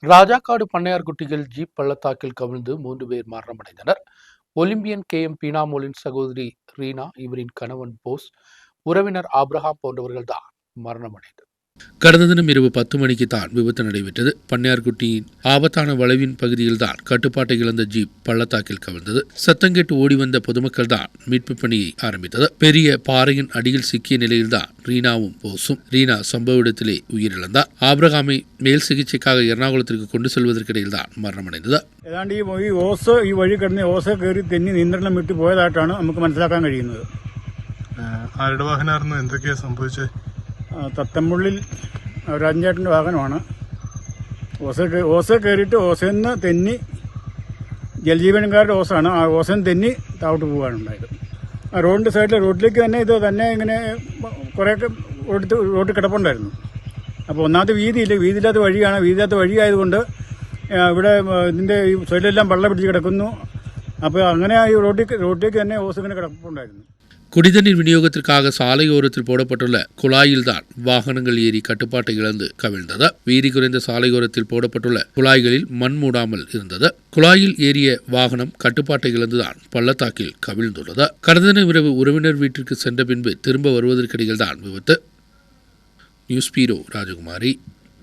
Rajakkad பண்ணையார்குட்டியில் jeep பள்ளத்தாக்கில் கவிழ்ந்து 3 பேர் மரணமடைந்தனர். ஒலிம்பியன் KM பீனாமோலின் சகோதரி ரீனா, இவரின் கணவன் போஸ், உறவினர் ஆப்ரஹாம் போன்றவர்கள்தான் மரணமடைந்தனர். கடந்த தினம் இரவு 10 மணிக்கு தான் விபத்து நடைபெற்றது. பண்ணையார்குட்டியின் ஆபத்தான வளைவின் பகுதியில் தான் கட்டுப்பாட்டை இழந்த ஜீப் பள்ளத்தாக்கில் கவிழ்ந்தது. சத்தம் கேட்டு ஓடி வந்த பொதுமக்கள் தான் மீட்பு பணியை ஆரம்பித்தது. பெரிய பாறையின் அடியில் சிக்கிய நிலையில்தான் ரீனாவும் போஸும். ரீனா சம்பவ இடத்திலே உயிரிழந்தார். ആബ്രഹാമെ മേൽ ചികിത്സയ്ക്കാக എറണാകുളത്തേക്ക് കൊണ്ടുചെല്ലുവதற்കിടയിൽ தான் മരണമടഞ്ഞത്. ഏതാണ്ട് ഈ വഴി കിടന്ന് ഓസ കയറി തെന്നി നിയന്ത്രണം വിട്ടു പോയതായിട്ടാണ് നമുക്ക് മനസ്സിലാക്കാൻ കഴിയുന്നത്. ആരുടെ വാഹനമായിരുന്നു? എന്തൊക്കെയാണ് സംഭവിച്ചത്? തത്തമ്പുള്ളിൽ രാജേട്ടൻ്റെ വാഹനമാണ്. ഓസ കയറിയിട്ട് ഓസയിൽ നിന്ന് തെന്നി ജലജീവനക്കാരുടെ ഓസാണ്. ആ ഓസയിൽ തെന്നി താഴോട്ട് പോകാനുണ്ടായത്. ആ റോഡിൻ്റെ സൈഡിൽ റോഡിലേക്ക് തന്നെ ഇത് തന്നെ ഇങ്ങനെ കുറേയൊക്കെ റോഡിൽ കിടപ്പുണ്ടായിരുന്നു. അപ്പോൾ ഒന്നാമത്തെ വീതിയില്ലാത്ത വഴിയാണ്. വീതിയില്ലാത്ത വഴിയായതുകൊണ്ട് ഇവിടെ ഇതിൻ്റെ ഈ സൈഡിലെല്ലാം വെള്ളം പിടിച്ച് കിടക്കുന്നു. അപ്പോൾ അങ്ങനെ ഈ റോഡിലേക്ക് തന്നെ ഓസ് ഇങ്ങനെ കിടപ്പുണ്ടായിരുന്നു. குடிதண்ணீர் விநியோகத்திற்காக சாலையோரத்தில் போடப்பட்டுள்ள குழாயில்தான் வாகனங்கள் ஏறி கட்டுப்பாட்டை இழந்து கவிழ்ந்தது. வீதி குறைந்த சாலையோரத்தில் போடப்பட்டுள்ள குழாய்களில் மண் மூடாமல் இருந்தது. குழாயில் ஏறிய வாகனம் கட்டுப்பாட்டை இழந்துதான் பள்ளத்தாக்கில் கவிழ்ந்துள்ளது. கடந்த தினம் இரவு உறவினர் வீட்டிற்கு சென்ற பின்பு திரும்ப வருவதற்கிடையில் தான் விபத்து. நியூஸ் பீரோ ராஜகுமாரி.